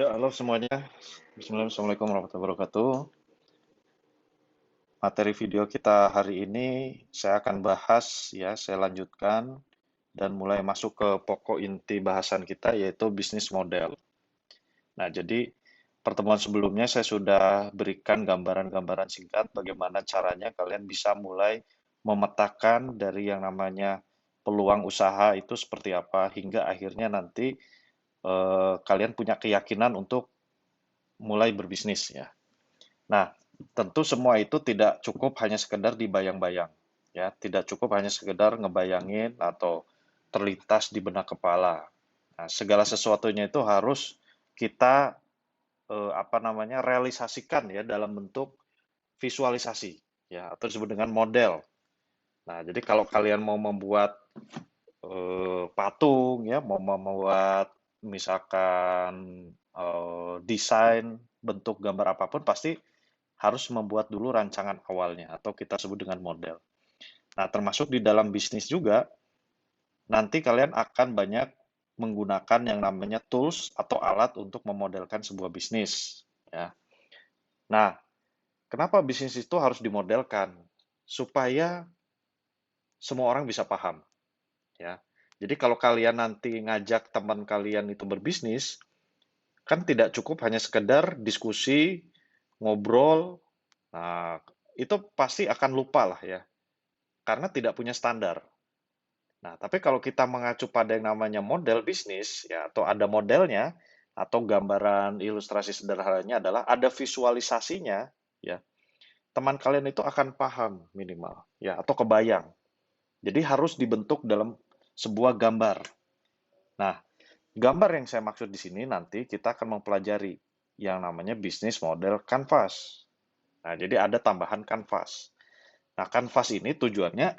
Ya, halo semuanya. Bismillah, Assalamualaikum warahmatullahi wabarakatuh. Materi video kita hari ini saya akan bahas ya, saya lanjutkan dan mulai masuk ke pokok inti bahasan kita yaitu bisnis model. Nah, jadi pertemuan sebelumnya saya sudah berikan gambaran-gambaran singkat bagaimana caranya kalian bisa mulai memetakan dari yang namanya peluang usaha itu seperti apa hingga akhirnya nanti kalian punya keyakinan untuk mulai berbisnis ya. Nah, tentu semua itu tidak cukup hanya sekedar dibayang-bayang, ya, tidak cukup hanya sekedar ngebayangin atau terlintas di benak kepala. Nah, segala sesuatunya itu harus kita apa namanya realisasikan ya dalam bentuk visualisasi, ya, atau disebut dengan model. Nah, jadi kalau kalian mau membuat patung, ya, mau membuat misalkan desain bentuk gambar apapun, pasti harus membuat dulu rancangan awalnya atau kita sebut dengan model. Nah, termasuk di dalam bisnis juga, nanti kalian akan banyak menggunakan yang namanya tools atau alat untuk memodelkan sebuah bisnis. Ya. Nah, kenapa bisnis itu harus dimodelkan? Supaya semua orang bisa paham. Ya. Jadi kalau kalian nanti ngajak teman kalian itu berbisnis, kan tidak cukup hanya sekedar diskusi, ngobrol. Nah, itu pasti akan lupa lah ya karena tidak punya standar. Nah, tapi kalau kita mengacu pada yang namanya model bisnis, ya, atau ada modelnya, atau gambaran ilustrasi sederhananya adalah ada visualisasinya, ya, teman kalian itu akan paham minimal, ya, atau kebayang. Jadi harus dibentuk dalam sebuah gambar. Nah, gambar yang saya maksud di sini nanti kita akan mempelajari yang namanya bisnis model canvas. Nah, jadi ada tambahan kanvas. Nah, kanvas ini tujuannya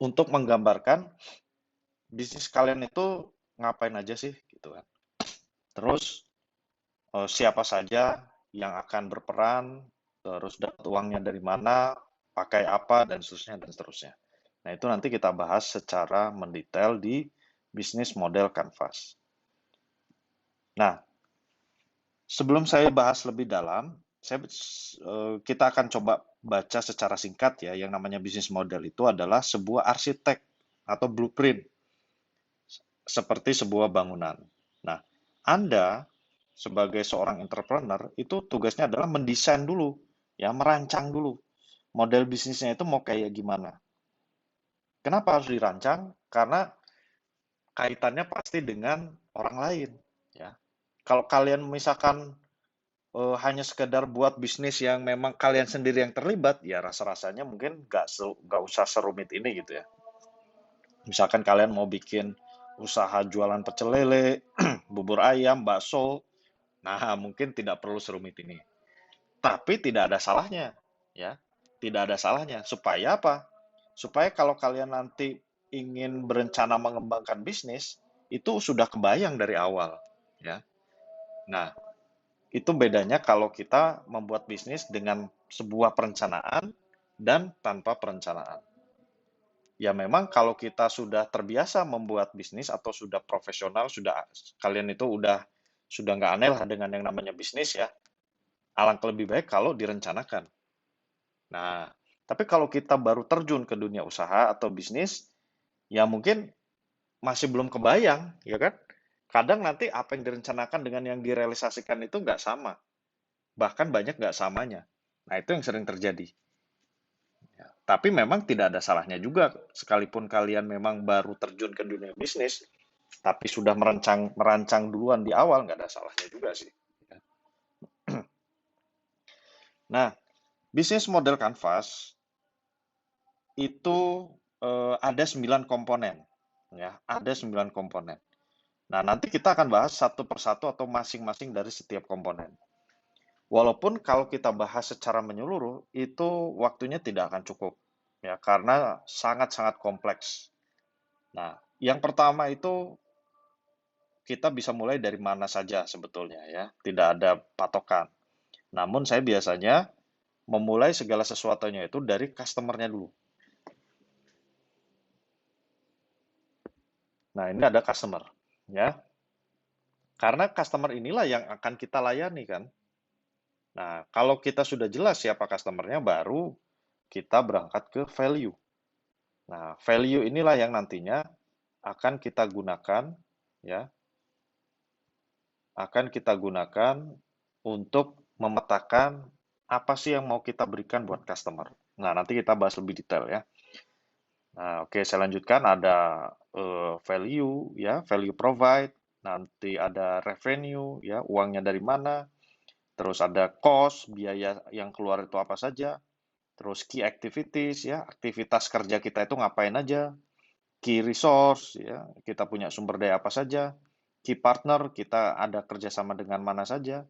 untuk menggambarkan bisnis kalian itu ngapain aja sih gitu kan. Terus siapa saja yang akan berperan, terus dapat uangnya dari mana, pakai apa dan seterusnya dan seterusnya. Nah, itu nanti kita bahas secara mendetail di bisnis model canvas. Nah, sebelum saya bahas lebih dalam, kita akan coba baca secara singkat ya, yang namanya bisnis model itu adalah sebuah arsitek atau blueprint seperti sebuah bangunan. Nah, Anda sebagai seorang entrepreneur itu tugasnya adalah mendesain dulu, ya, merancang dulu model bisnisnya itu mau kayak gimana. Kenapa harus dirancang? Karena kaitannya pasti dengan orang lain, ya. Kalau kalian misalkan hanya sekedar buat bisnis yang memang kalian sendiri yang terlibat, ya rasa-rasanya mungkin nggak usah serumit ini gitu ya. Misalkan kalian mau bikin usaha jualan pecel lele, bubur ayam, bakso, nah mungkin tidak perlu serumit ini. Tapi tidak ada salahnya, ya. Tidak ada salahnya. Supaya apa? Supaya kalau kalian nanti ingin berencana mengembangkan bisnis, itu sudah kebayang dari awal, ya. Nah, itu bedanya kalau kita membuat bisnis dengan sebuah perencanaan dan tanpa perencanaan. Ya memang kalau kita sudah terbiasa membuat bisnis atau sudah profesional, sudah kalian itu sudah nggak aneh lah dengan yang namanya bisnis ya. Alangkah lebih baik kalau direncanakan. Nah, tapi kalau kita baru terjun ke dunia usaha atau bisnis, ya mungkin masih belum kebayang, ya kan? Kadang nanti apa yang direncanakan dengan yang direalisasikan itu nggak sama. Bahkan banyak nggak samanya. Nah, itu yang sering terjadi. Ya, tapi memang tidak ada salahnya juga, sekalipun kalian memang baru terjun ke dunia bisnis, tapi sudah merancang merancang duluan di awal, nggak ada salahnya juga sih. Ya. Nah, bisnis model Canvas itu ada 9 komponen, ya, ada 9 komponen. Nah, nanti kita akan bahas satu persatu atau masing-masing dari setiap komponen. Walaupun kalau kita bahas secara menyeluruh, itu waktunya tidak akan cukup, ya, karena sangat-sangat kompleks. Nah, yang pertama itu kita bisa mulai dari mana saja sebetulnya ya, tidak ada patokan. Namun saya biasanya memulai segala sesuatunya itu dari customernya dulu. Nah, ini ada customer ya. Karena customer inilah yang akan kita layani kan. Nah, kalau kita sudah jelas siapa customernya, baru kita berangkat ke value. Nah, value inilah yang nantinya akan kita gunakan, ya, akan kita gunakan untuk memetakan apa sih yang mau kita berikan buat customer. Nah, nanti kita bahas lebih detail ya. Nah, oke, saya lanjutkan. Ada value, ya, value provide. Nanti ada revenue, ya, uangnya dari mana. Terus ada cost, biaya yang keluar itu apa saja. Terus key activities, ya, aktivitas kerja kita itu ngapain aja. Key resource, ya, kita punya sumber daya apa saja. Key partner, kita ada kerjasama dengan mana saja.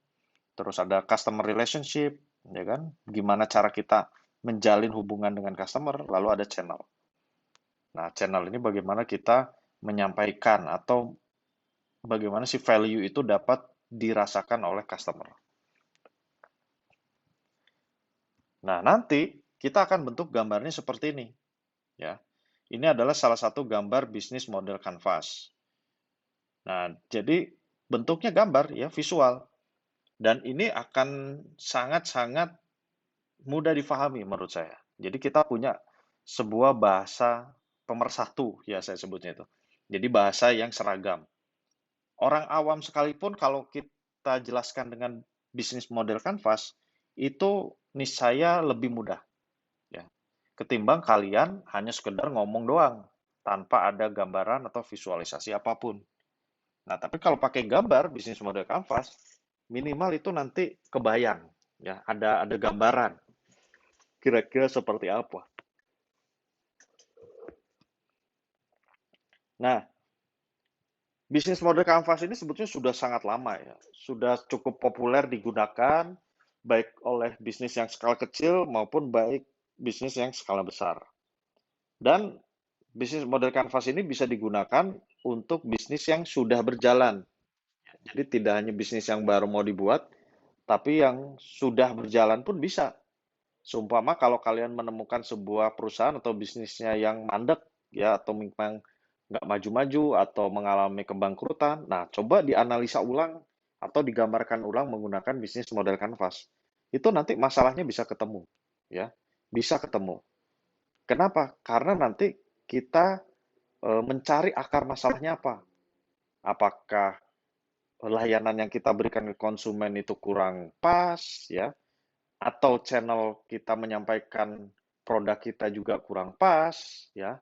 Terus ada customer relationship, ya kan? Gimana cara kita menjalin hubungan dengan customer. Lalu ada channel. Nah, channel ini bagaimana kita menyampaikan atau bagaimana si value itu dapat dirasakan oleh customer. Nah, nanti kita akan bentuk gambarnya seperti ini, ya. Ini adalah salah satu gambar bisnis model canvas. Nah, jadi bentuknya gambar ya, visual. Dan ini akan sangat-sangat mudah difahami menurut saya. Jadi kita punya sebuah bahasa pemersatu ya saya sebutnya itu. Jadi bahasa yang seragam. Orang awam sekalipun kalau kita jelaskan dengan bisnis model canvas, itu niscaya lebih mudah ya. Ketimbang kalian hanya sekedar ngomong doang tanpa ada gambaran atau visualisasi apapun. Nah, tapi kalau pakai gambar bisnis model canvas, minimal itu nanti kebayang ya, ada gambaran kira-kira seperti apa. Nah, bisnis model canvas ini sebetulnya sudah sangat lama ya, sudah cukup populer digunakan baik oleh bisnis yang skala kecil maupun baik bisnis yang skala besar. Dan bisnis model canvas ini bisa digunakan untuk bisnis yang sudah berjalan. Jadi tidak hanya bisnis yang baru mau dibuat, tapi yang sudah berjalan pun bisa. Seumpama kalau kalian menemukan sebuah perusahaan atau bisnisnya yang mandek, ya, atau memang nggak maju-maju atau mengalami kebangkrutan, nah coba dianalisa ulang atau digambarkan ulang menggunakan bisnis model canvas. Itu nanti masalahnya bisa ketemu, ya, bisa ketemu. Kenapa? Karena nanti kita mencari akar masalahnya apa. Apakah layanan yang kita berikan ke konsumen itu kurang pas, ya, atau channel kita menyampaikan produk kita juga kurang pas, ya,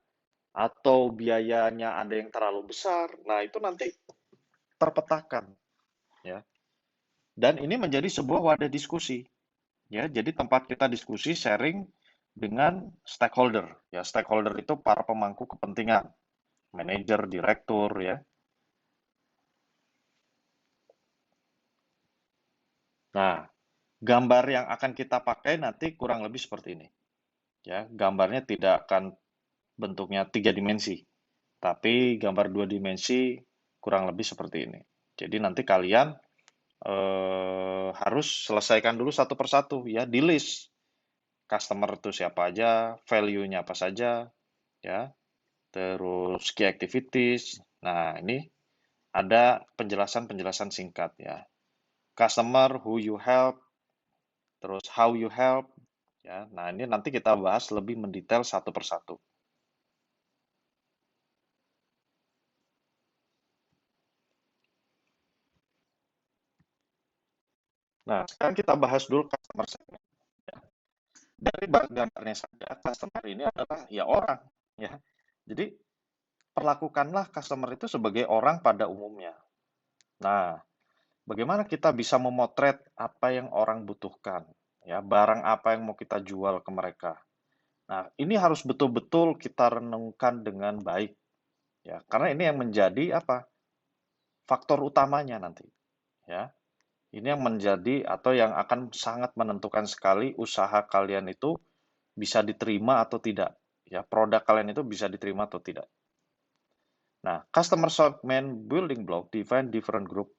atau biayanya ada yang terlalu besar. Nah, itu nanti terpetakan, ya. Dan ini menjadi sebuah wadah diskusi, ya. Jadi tempat kita diskusi, sharing dengan stakeholder, ya. Stakeholder itu para pemangku kepentingan, manajer, direktur, ya. Nah, gambar yang akan kita pakai nanti kurang lebih seperti ini. Ya, gambarnya tidak akan bentuknya 3 dimensi, tapi gambar 2 dimensi kurang lebih seperti ini. Jadi nanti kalian harus selesaikan dulu satu persatu ya, di list customer itu siapa aja, value-nya apa saja, ya, terus key activities. Nah, ini ada penjelasan-penjelasan singkat ya. Customer, who you help, terus how you help, ya. Nah, ini nanti kita bahas lebih mendetail satu persatu. Nah, sekarang kita bahas dulu customer segment. Ya. Dari gambarnya saja, customer ini adalah ya orang, ya. Jadi perlakukanlah customer itu sebagai orang pada umumnya. Nah, bagaimana kita bisa memotret apa yang orang butuhkan, ya, barang apa yang mau kita jual ke mereka. Nah, ini harus betul-betul kita renungkan dengan baik, ya, karena ini yang menjadi apa? Faktor utamanya nanti, ya. Ini yang menjadi atau yang akan sangat menentukan sekali usaha kalian itu bisa diterima atau tidak. Ya, produk kalian itu bisa diterima atau tidak. Nah, customer segment building block define different group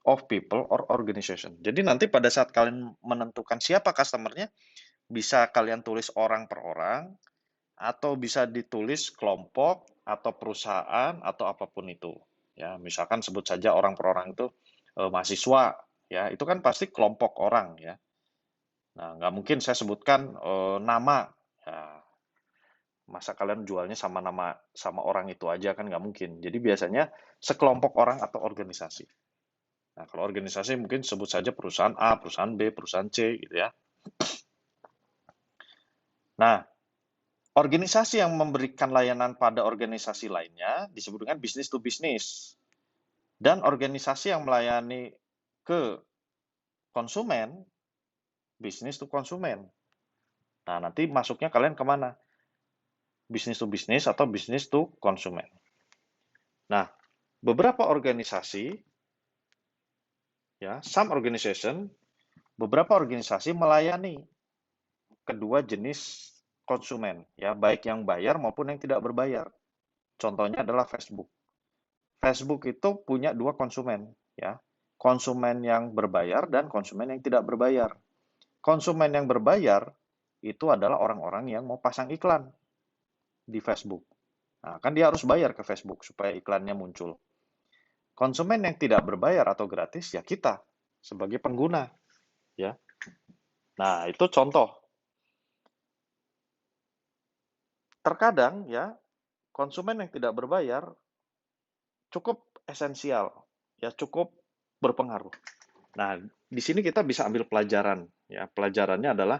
of people or organization. Jadi nanti pada saat kalian menentukan siapa customernya, bisa kalian tulis orang per orang, atau bisa ditulis kelompok, atau perusahaan, atau apapun itu. Ya, misalkan sebut saja orang per orang itu mahasiswa, ya, itu kan pasti kelompok orang, ya. Nah, nggak mungkin saya sebutkan nama. Ya, masa kalian jualnya sama nama sama orang itu aja kan nggak mungkin. Jadi biasanya sekelompok orang atau organisasi. Nah, kalau organisasi mungkin sebut saja perusahaan A, perusahaan B, perusahaan C, gitu ya. Nah, organisasi yang memberikan layanan pada organisasi lainnya disebut dengan business to business. Dan organisasi yang melayani ke konsumen, business to konsumen. Nah, nanti masuknya kalian kemana? Business to business atau business to konsumen. Nah, beberapa organisasi, ya, beberapa organisasi melayani kedua jenis konsumen, ya, baik yang bayar maupun yang tidak berbayar. Contohnya adalah Facebook. Facebook itu punya dua konsumen, ya, konsumen yang berbayar dan konsumen yang tidak berbayar. Konsumen yang berbayar itu adalah orang-orang yang mau pasang iklan di Facebook. Nah, kan dia harus bayar ke Facebook supaya iklannya muncul. Konsumen yang tidak berbayar atau gratis ya kita sebagai pengguna, ya. Nah, itu contoh. Terkadang ya, konsumen yang tidak berbayar cukup esensial, ya cukup berpengaruh. Nah, di sini kita bisa ambil pelajaran, ya. Pelajarannya adalah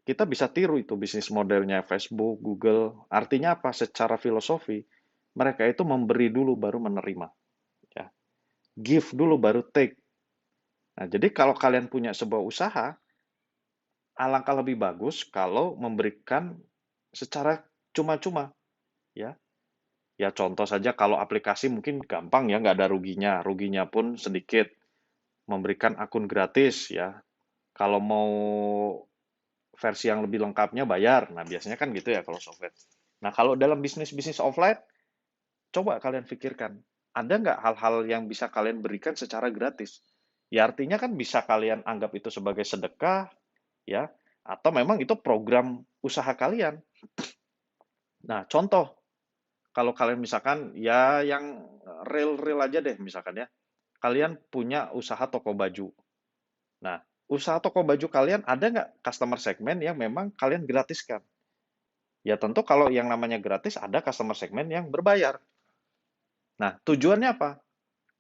kita bisa tiru itu bisnis modelnya Facebook, Google. Artinya apa? Secara filosofi, mereka itu memberi dulu baru menerima, ya. Give dulu baru take. Nah, jadi kalau kalian punya sebuah usaha, alangkah lebih bagus kalau memberikan secara cuma-cuma, ya. Ya contoh saja kalau aplikasi mungkin gampang ya, nggak ada ruginya, ruginya pun sedikit. Memberikan akun gratis ya. Kalau mau versi yang lebih lengkapnya bayar. Nah biasanya kan gitu ya kalau software. Nah kalau dalam bisnis-bisnis offline, coba kalian pikirkan, ada nggak hal-hal yang bisa kalian berikan secara gratis? Ya artinya kan bisa kalian anggap itu sebagai sedekah, ya, atau memang itu program usaha kalian. Nah contoh, kalau kalian misalkan ya yang real-real aja deh misalkan ya, kalian punya usaha toko baju. Nah, usaha toko baju kalian ada nggak customer segmen yang memang kalian gratiskan? Ya tentu kalau yang namanya gratis ada customer segmen yang berbayar. Nah, tujuannya apa?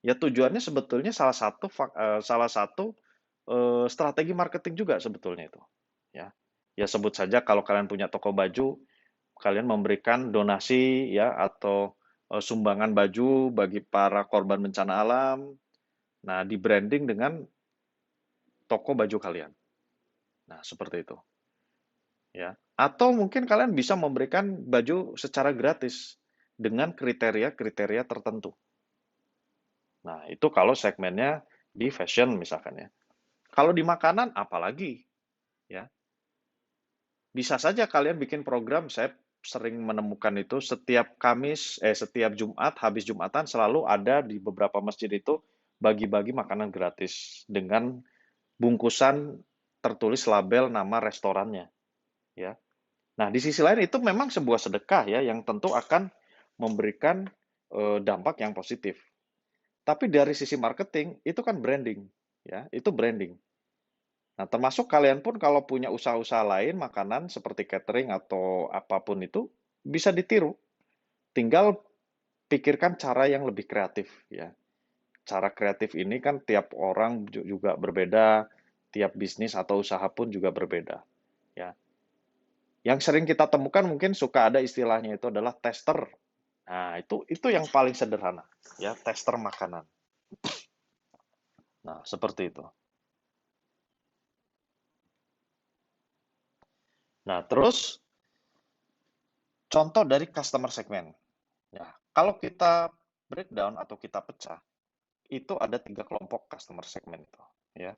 Ya tujuannya sebetulnya salah satu strategi marketing juga sebetulnya itu. Ya, ya sebut saja kalau kalian punya toko baju, kalian memberikan donasi ya atau sumbangan baju bagi para korban bencana alam. Nah, di branding dengan toko baju kalian. Nah, seperti itu. Ya. Atau mungkin kalian bisa memberikan baju secara gratis dengan kriteria-kriteria tertentu. Nah, itu kalau segmennya di fashion misalkan ya. Kalau di makanan apalagi ya. Bisa saja kalian bikin program, saya sering menemukan itu setiap Jumat habis Jumatan selalu ada di beberapa masjid itu bagi-bagi makanan gratis dengan bungkusan tertulis label nama restorannya ya. Nah, di sisi lain itu memang sebuah sedekah ya yang tentu akan memberikan dampak yang positif. Tapi dari sisi marketing itu kan branding ya, itu branding. Nah, termasuk kalian pun kalau punya usaha-usaha lain makanan seperti catering atau apapun itu bisa ditiru. Tinggal pikirkan cara yang lebih kreatif ya. Cara kreatif ini kan tiap orang juga berbeda, tiap bisnis atau usaha pun juga berbeda ya. Yang sering kita temukan mungkin suka ada istilahnya itu adalah tester. Nah, itu yang paling sederhana, ya, tester makanan. Nah, seperti itu. Nah, terus contoh dari customer segment. Ya, kalau kita breakdown atau kita pecah, itu ada 3 kelompok customer segment itu, ya.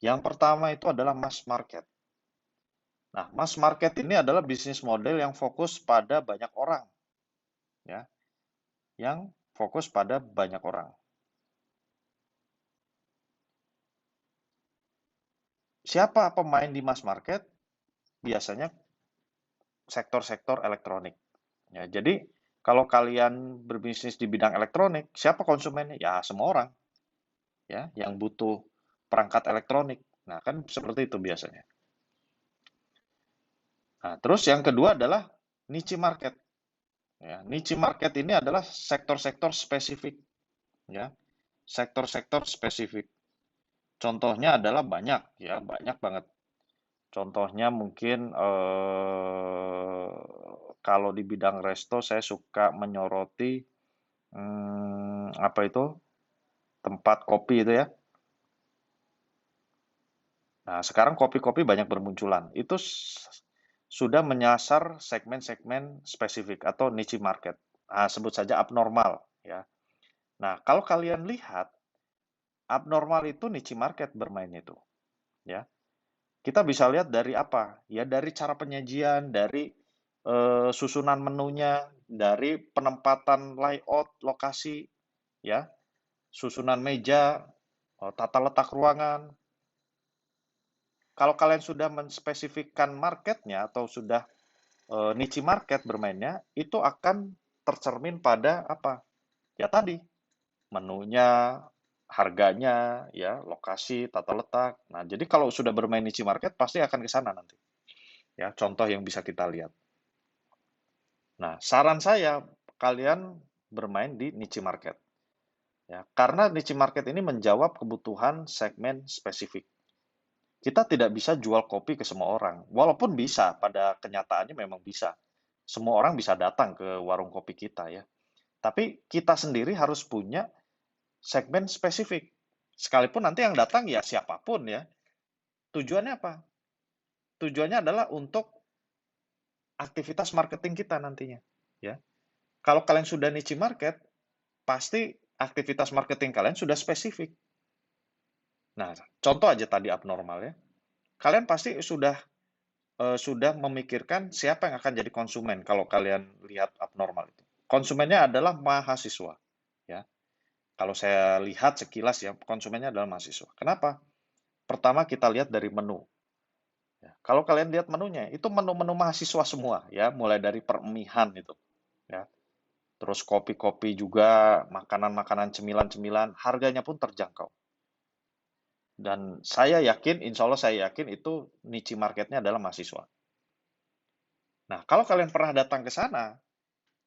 Yang pertama itu adalah mass market. Nah, mass market ini adalah bisnis model yang fokus pada banyak orang, ya, yang fokus pada banyak orang. Siapa pemain di mass market? Biasanya sektor-sektor elektronik. Ya, jadi Kalau kalian berbisnis di bidang elektronik, siapa konsumennya? Ya semua orang, ya, yang butuh perangkat elektronik. Nah, kan seperti itu biasanya. Nah, terus yang kedua adalah niche market. Ya, niche market ini adalah sektor-sektor spesifik, ya, sektor-sektor spesifik. Contohnya adalah banyak, ya, banyak banget. Contohnya mungkin kalau di bidang resto saya suka menyoroti apa itu tempat kopi itu ya. Nah, sekarang kopi-kopi banyak bermunculan. Itu sudah menyasar segmen-segmen spesifik atau niche market. Nah, sebut saja abnormal ya. Nah, kalau kalian lihat abnormal itu niche market bermain itu ya. Kita bisa lihat dari apa? Ya dari cara penyajian, dari susunan menunya, dari penempatan layout lokasi ya, susunan meja, tata letak ruangan. Kalau kalian sudah menspesifikkan marketnya atau sudah niche market bermainnya, itu akan tercermin pada apa? Ya tadi, menunya, harganya, ya, lokasi, tata letak. Nah, jadi kalau sudah bermain niche market pasti akan ke sana nanti. Ya, contoh yang bisa kita lihat. Nah, saran saya kalian bermain di niche market. Ya, karena niche market ini menjawab kebutuhan segmen spesifik. Kita tidak bisa jual kopi ke semua orang. Walaupun bisa, pada kenyataannya memang bisa. Semua orang bisa datang ke warung kopi kita ya. Tapi kita sendiri harus punya segmen spesifik. Sekalipun nanti yang datang ya siapapun ya. Tujuannya apa? Tujuannya adalah untuk aktivitas marketing kita nantinya. Ya, kalau kalian sudah niche market, pasti aktivitas marketing kalian sudah spesifik. Nah, contoh aja tadi abnormal ya. Kalian pasti sudah memikirkan siapa yang akan jadi konsumen kalau kalian lihat abnormal itu. Konsumennya adalah mahasiswa, ya. Kalau saya lihat sekilas ya, konsumennya adalah mahasiswa. Kenapa? Pertama kita lihat dari menu. Ya, kalau kalian lihat menunya, itu menu-menu mahasiswa semua, ya, mulai dari peremihan itu, ya. Terus kopi-kopi juga, makanan-makanan cemilan-cemilan, harganya pun terjangkau. Dan saya yakin, insya Allah saya yakin itu niche marketnya adalah mahasiswa. Nah, kalau kalian pernah datang ke sana,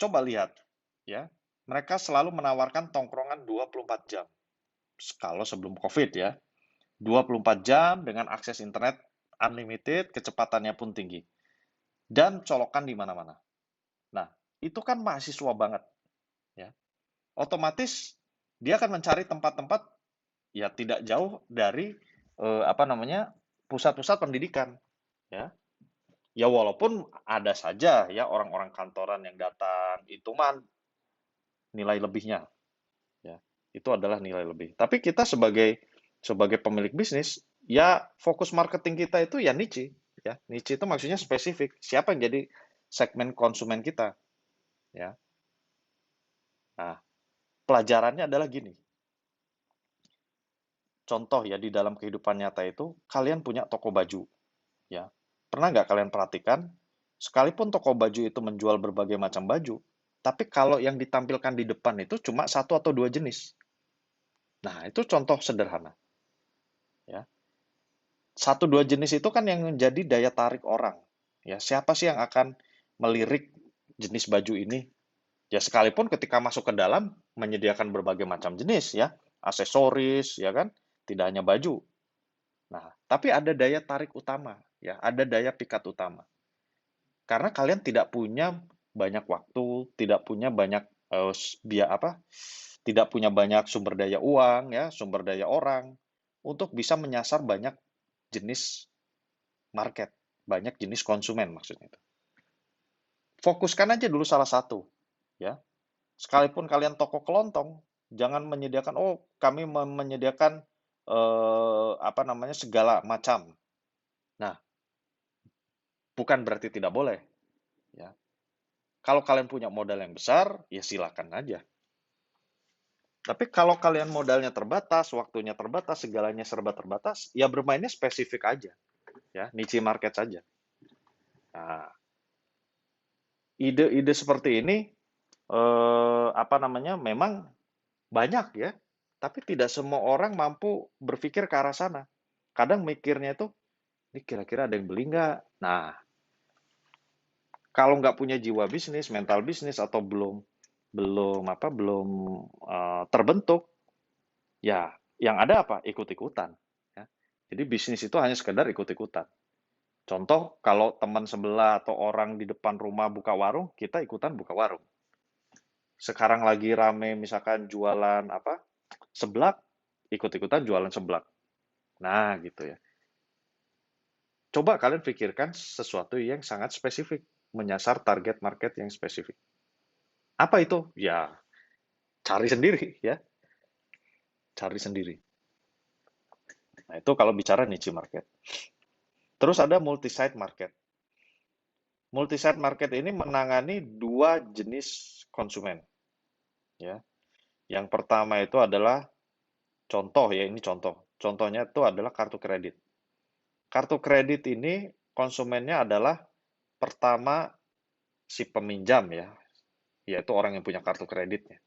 coba lihat, ya, mereka selalu menawarkan tongkrongan 24 jam. Kalau sebelum COVID ya, 24 jam dengan akses internet unlimited, kecepatannya pun tinggi. Dan colokan di mana-mana. Nah, itu kan mahasiswa banget, ya. Otomatis dia akan mencari tempat-tempat ya tidak jauh dari apa namanya pusat-pusat pendidikan, ya. Ya walaupun ada saja ya orang-orang kantoran yang datang, itu mah nilai lebihnya, ya. Itu adalah nilai lebih. Tapi kita sebagai sebagai pemilik bisnis, ya fokus marketing kita itu ya niche, ya. Niche itu maksudnya spesifik. Siapa yang jadi segmen konsumen kita, ya. Nah, pelajarannya adalah gini. Contoh ya di dalam kehidupan nyata itu, kalian punya toko baju, ya. Pernah nggak kalian perhatikan, sekalipun toko baju itu menjual berbagai macam baju, tapi kalau yang ditampilkan di depan itu cuma satu atau dua jenis. Nah, itu contoh sederhana, ya. Satu dua jenis itu kan yang menjadi daya tarik orang. Ya, siapa sih yang akan melirik jenis baju ini? Ya, sekalipun ketika masuk ke dalam menyediakan berbagai macam jenis ya, aksesoris ya kan, tidak hanya baju. Nah, tapi ada daya tarik utama ya, ada daya pikat utama. Karena kalian tidak punya banyak waktu, tidak punya banyak apa? Tidak punya banyak sumber daya uang ya, sumber daya orang untuk bisa menyasar banyak jenis market, banyak jenis konsumen maksudnya itu. Fokuskan aja dulu salah satu, ya. Sekalipun kalian toko kelontong, jangan menyediakan, oh kami menyediakan apa namanya segala macam. Nah, bukan berarti tidak boleh, ya. Kalau kalian punya modal yang besar, ya silakan aja. Tapi kalau kalian modalnya terbatas, waktunya terbatas, segalanya serba terbatas, ya bermainnya spesifik aja, ya, niche market saja. Nah, ide-ide seperti ini apa namanya, memang banyak ya, tapi tidak semua orang mampu berpikir ke arah sana. Kadang mikirnya itu, ini kira-kira ada yang beli nggak? Nah, kalau nggak punya jiwa bisnis, mental bisnis atau belum belum apa belum terbentuk, ya yang ada apa? Ikut-ikutan. Ya. Jadi bisnis itu hanya sekedar ikut-ikutan. Contoh, kalau teman sebelah atau orang di depan rumah buka warung, kita ikutan buka warung. Sekarang lagi rame misalkan jualan apa? Seblak, ikut-ikutan jualan seblak. Nah, gitu ya. Coba kalian pikirkan sesuatu yang sangat spesifik, menyasar target market yang spesifik. Apa itu? Ya, cari sendiri ya, cari sendiri. Nah, itu kalau bicara niche market. Terus ada multi-site market. Multi-site market ini menangani dua jenis konsumen, ya. Yang pertama itu adalah contoh ya, ini contoh. Contohnya itu adalah kartu kredit. Kartu kredit ini konsumennya adalah pertama si peminjam ya, yaitu orang yang punya kartu kreditnya.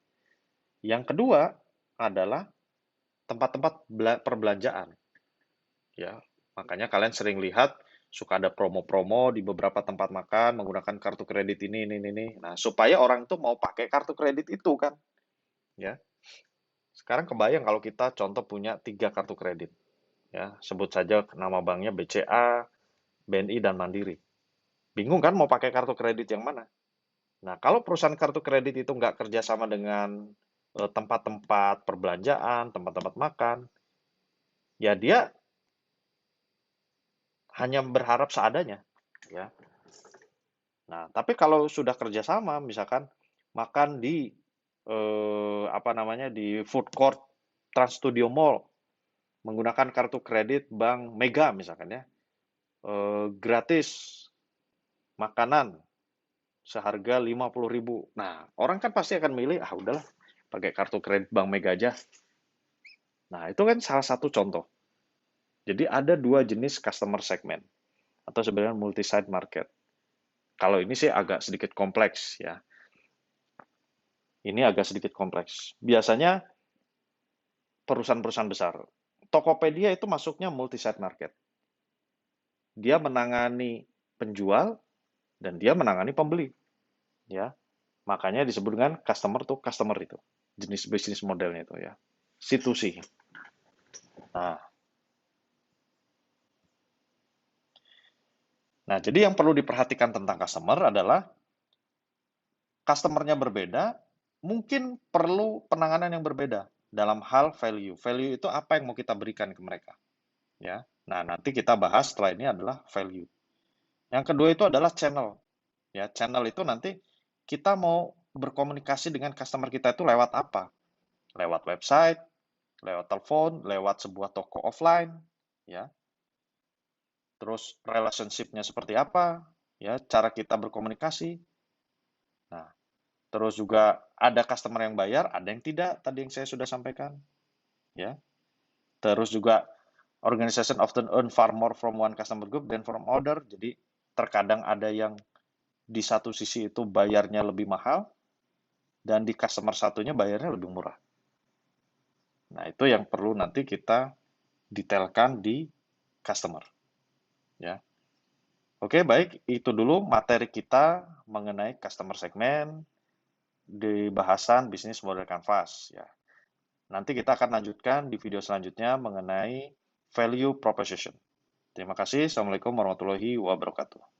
Yang kedua adalah tempat-tempat perbelanjaan. Ya, makanya kalian sering lihat suka ada promo-promo di beberapa tempat makan menggunakan kartu kredit ini. Nah, supaya orang itu mau pakai kartu kredit itu kan, ya. Sekarang kebayang kalau kita contoh punya 3 kartu kredit, ya. Sebut saja nama banknya BCA, BNI, dan Mandiri. Bingung kan mau pakai kartu kredit yang mana? Nah, kalau perusahaan kartu kredit itu nggak kerjasama dengan tempat-tempat perbelanjaan, tempat-tempat makan, ya dia hanya berharap seadanya, ya. Nah, tapi kalau sudah kerjasama, misalkan makan di apa namanya di food court Trans Studio Mall menggunakan kartu kredit Bank Mega misalkan ya, gratis makanan seharga 50.000. Nah, orang kan pasti akan milih, ah udahlah, pakai kartu kredit Bank Mega aja. Nah, itu kan salah satu contoh. Jadi ada dua jenis customer segment atau sebenarnya multi-site market. Kalau ini sih agak sedikit kompleks ya. Ini agak sedikit kompleks. Biasanya perusahaan-perusahaan besar. Tokopedia itu masuknya multi-site market. Dia menangani penjual dan dia menangani pembeli. Ya, makanya disebut dengan customer to customer itu. Jenis bisnis modelnya itu ya. C2C. Nah, nah, jadi yang perlu diperhatikan tentang customer adalah customernya berbeda, mungkin perlu penanganan yang berbeda dalam hal value. Value itu apa yang mau kita berikan ke mereka, ya. Nah, nanti kita bahas setelah ini adalah value. Yang kedua itu adalah channel. Ya, channel itu nanti kita mau berkomunikasi dengan customer kita itu lewat apa? Lewat website, lewat telepon, lewat sebuah toko offline, ya. Terus relationship-nya seperti apa? Ya, cara kita berkomunikasi. Nah, terus juga ada customer yang bayar, ada yang tidak, tadi yang saya sudah sampaikan, ya. Terus juga organization often earn far more from one customer group than from other. Jadi terkadang ada yang di satu sisi itu bayarnya lebih mahal dan di customer satunya bayarnya lebih murah. Nah, itu yang perlu nanti kita detailkan di customer, ya. Oke, baik, itu dulu materi kita mengenai customer segment di bahasan bisnis model Canvas, ya. Nanti kita akan lanjutkan di video selanjutnya mengenai value proposition. Terima kasih. Assalamualaikum warahmatullahi wabarakatuh.